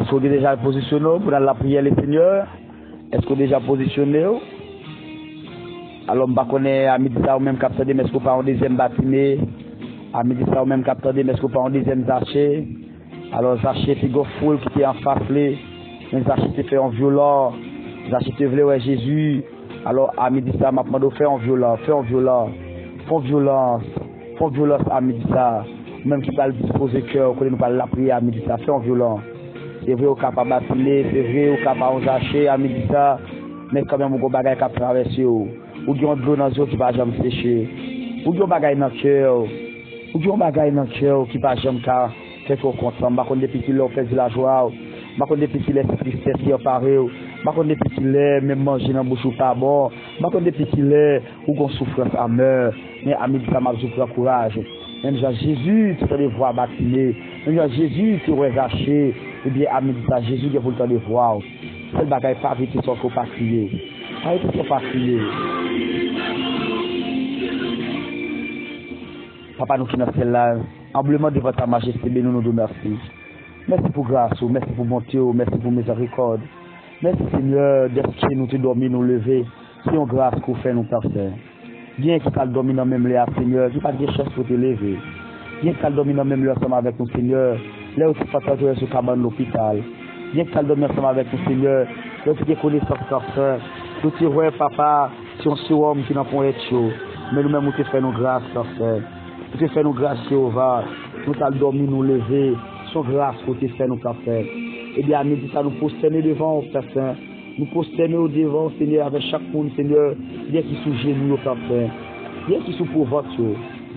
Est-ce que vous êtes déjà positionné pour la prière, les seigneurs? Est-ce que vous êtes déjà positionné? Alors, je ne connais pas à midi ça ou même capteur de, mais est-ce que vous pas en deuxième bâtiment? À midi ça ou même capteur de, mais est-ce que vous pas en deuxième Zaché? Alors, Zaché, c'est une foule qui était en face, mais Zaché te fait en violent. Zaché te voulait, ouais, Jésus. Alors, à midi ça, m'a demandé de faire en violent, font violence à midi ça. Même qui va disposer cœur, qu'on nous parle la prière à midi ça, fait en violent. C'est vrai, au capable bâtiment, c'est vrai, au capable Zaché à midi ça, mais quand même, on a des bagages qui traversent. Ou bien de l'eau dans les eaux qui va jamais sécher. Ou bien bagaille dans le cœur. Ou bien bagaille dans le cœur qui va jamais faire trop content. Par contre, depuis qu'il a fait de la joie. Par contre, depuis qu'il a fait tristesse qui a paré. Par contre, depuis qu'il a même mangé dans la bouche ou pas bon. Par contre, depuis qu'il a ou qu'on souffrance à meurt. Mais à midi, ça m'a souffert courage. Même Jésus, tu peux les voir bâtimés. Même Jésus, tu aurais lâché. Eh bien, à midi, ça, Jésus, il faut le temps de voir. C'est le bagaille pas vite, il faut pas crier. Arrêtez de pas crier. Papa, nous qui nous sommes là, humblement de votre majesté, nous nous remercions. Merci pour grâce, merci pour bonté, merci pour miséricorde. Merci Seigneur, d'esprit nous te dormir, nous lever. Si on grâce qu'on fait nous parfaire. Bien qu'il t'al dormir dans même l'air, Seigneur, tu pas de chance pour te lever. Bien qu'il t'al dormir dans même l'air ensemble avec nous, Seigneur. Là où tu passes sur le cabane de l'hôpital. Bien qu'il t'al dormir ensemble avec nous, Seigneur. Là où tu as connaissance parfaite. Nous te voyons, papa, si on se homme qui n'a pas être chaud. Mais nous-mêmes, nous te faisons grâce, parfait. Nous te faisons grâce, Jéhovah. Nous t'al dormir, nous lever. Son grâce, nous te faisons parfait. Eh bien, à midi, ça nous prosterner devant, Père. Nous prosterner au devant, Seigneur, avec chaque monde, Seigneur. Bien qu'il sous genoux, Père. Bien qu'il sous pauvre,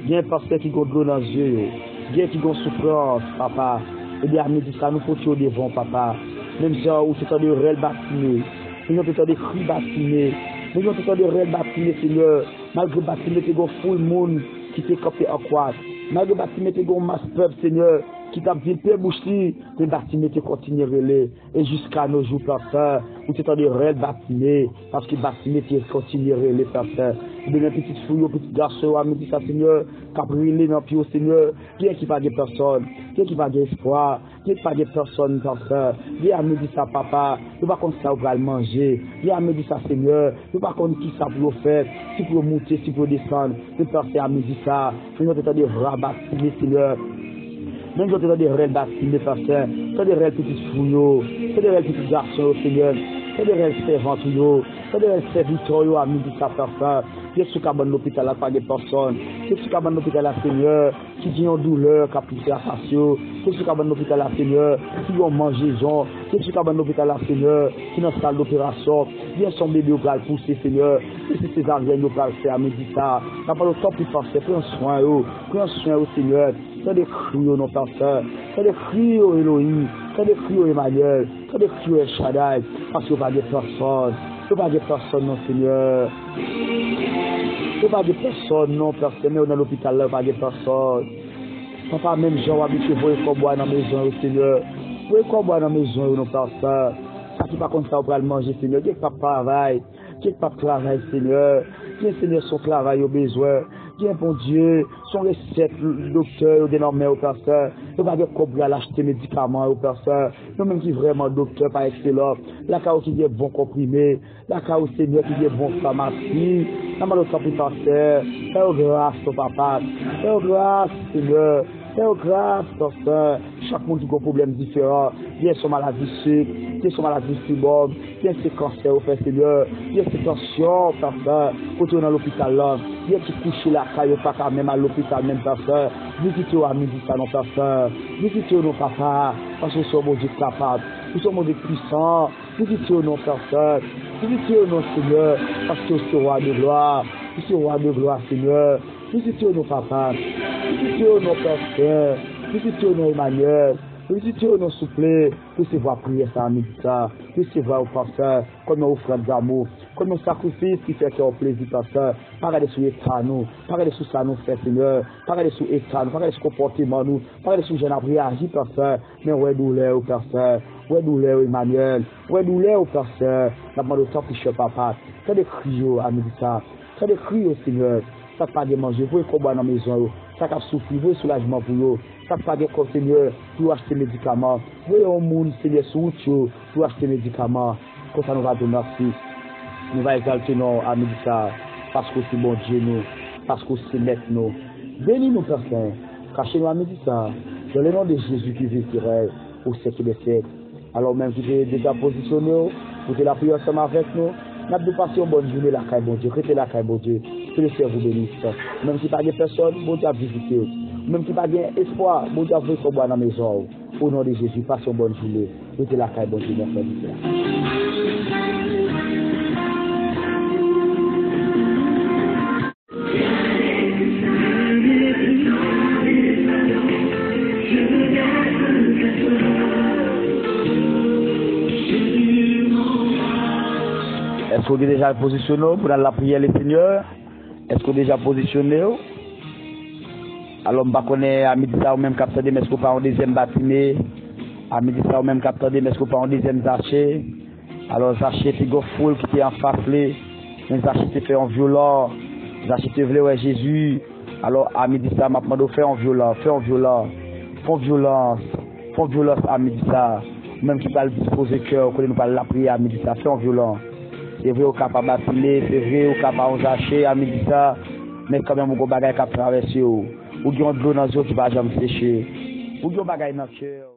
bien parfait qui gonfle l'eau dans les yeux. Bien qu'il gonfle souffrance, papa. Eh bien, à midi, ça nous faut au devant, papa. Même si où c'est de réel bâtiment. Nous avons des cris bâtimés. Nous avons des réels bâtimés, Seigneur. Malgré le bâtiment, tu as full monde qui t'est capé en croix. Malgré le bâtiment, tu as masse peuple, Seigneur, qui t'a dit peu bouchi. Le bâtiment, tu continues à relayer. Et jusqu'à nos jours, parfait, où tu as des réels bâtimés. Parce que le bâtiment, tu continues à relayer, parfait. De mes petites fouilles, petits garçons, à me dire ça, Seigneur, qui a brûlé dans le pied, Seigneur. Qui est qui pas de personne? Qui est qui pas d'espoir? Qui est pas de personne, parfait? Viens à me dire ça, papa. Tu vas comme ça, on va le manger. Viens à me dire ça, Seigneur. Tu vas comme qui ça pour faire. Si pour monter, si pour descendre. Tu peux faire à me dire ça. Seigneur, tu as des rabattre, Seigneur. Même quand tu as des réels bâtiments, parfait. Tu as des réels petits fouillots. Tu as des réels petits garçons, Seigneur. Tu as des réels servantes, tu as des réels serviteurs, à me dire ça, parfait. Qui est ce cabane de l'hôpital là, pas de personnes. Qui est ce cabane de l'hôpital là, Seigneur, qui dit en douleur, qui a poussé à facio. Qui est ce cabane de l'hôpital là, Seigneur, qui ont mangé, Jean. Qui est ce cabane de l'hôpital là, Seigneur, qui est dans la salle d'opération. Viens son bébé au bras pousser, Seigneur. Et c'est ces arrières au bras faire, me dit ça. T'as pas le temps pour passer, prends soin, Seigneur. T'as des cris, non, parfait. T'as des cris, Elohim. T'as des cris, Emmanuel. T'as des cris, El Shaddai. Parce que pas de personne. Tu pas de personne, non, Seigneur. Tu pas de personne, non, personne. Mais dans l'hôpital, là, pas de personne. Papa, même Jean, habitué, vous voyez comme boire dans la maison, Seigneur. Vous voyez comme boire dans la maison, non, personne. Ça qui pas comme ça, on va le manger, Seigneur. Qui pas travail. Qui pas travail, Seigneur. Qui Seigneur, son travail au besoin. Bien, bon Dieu, son recette, le docteur, dénommé au pasteur, ne va pas cobrer à l'acheter médicaments au pasteur, nous même qui vraiment docteur par excellence, la cas qui est bon comprimé, la cas au Seigneur qui est bon pharmacie, la mal au temps pour pasteur, fais grâce au papa, fais grâce Seigneur, fais grâce pasteur, chaque monde qui a un problème différent, bien son maladie sucre, bien son maladie fibrome, bien ses cancers au fait Seigneur, bien ses tensions pasteur, quand on est dans l'hôpital là, bien qui couche la caille, pas quand même à l'hôpital, même pasteur. Visitez-vous à midi, ça non pasteur. Visitez-vous non papa, parce que nous sommes Dieu capable. Nous sommes Dieu puissants. Visitez-vous non pasteur. Visitez-vous non Seigneur, parce que c'est roi de gloire. C'est roi de gloire, Seigneur. Visitez-vous non papa. Visitez-vous non pasteur. Visitez-vous non Emmanuel. Visitez-vous non soufflé. Recevoir prière ça à midi, ça. Recevoir au pasteur, comme une offrande d'amour. Comme un sacrifice qui fait qu'il y a un plaisir, pasteur. Pas regarder sur l'état, nous. Pas regarder sur ça, nous, fait, Seigneur. Pas regarder sur l'état, nous. Pas regarder sur le comportement, nous. Pas regarder sur le jeune abri agi, pasteur. Mais ouais, douleur, au pasteur. Ouais, douleur, Emmanuel. Ouais, douleur, au pasteur. La demande au temps pour cher, papa. Fais des cris, à midi, ça. Fais des cris, au Seigneur. Ça pas de manger. Vous pouvez combattre dans la maison, ça qui a souffert, voyez soulagement pour eux. Ça pas de comme Seigneur pour acheter médicaments. Voyez au monde Seigneur sur route pour acheter médicaments. Comme ça nous va donner merci. Nous va exalter nous à midi ça parce que c'est bon Dieu nous, parce que c'est maître nous. Bénis-nous Père Saint. Cachez-nous à midi ça. Dans le nom de Jésus qui vit sur elle au siècle des siècles. Alors même qui est déjà positionné, pour que la prière ensemble avec nous, nous avons passé une bonne journée la caille bon Dieu, restez la caille bon Dieu, que le Seigneur vous bénisse. Même si pas de personne, bon Dieu a visité. Même si pas d'espoir, bon Dieu a fait son bois dans la maison. Au nom de Jésus, passez une bonne journée, restez la caille bon Dieu, merci. Est-ce qu'on est déjà positionné pour la prière les Seigneur? Est-ce qu'on est déjà positionné? Alors, je connais à midi ça ou même capteur mais est-ce qu'on pas en deuxième bâtiment? À midi ça ou même capteur mais est-ce qu'on pas en deuxième Zaché? Alors, Zaché, c'est go full qui est en face, mais Zaché te fait en violent. Zaché te voulait ouais Jésus. Alors, à midi ça, m'a demandé de faire en violent, fais violence à midi ça. Même qui va le disposer cœur, qu'on nous parle la prière à midi ça, fais en violent. C'est vrai au capable bâtiment, c'est vrai au capable zaché à midi ça, mais quand même on bagay cap traverser ou qui ont de l'eau dans les yeux qui va jamais sécher. Ou qui ont bagay dans le cœur.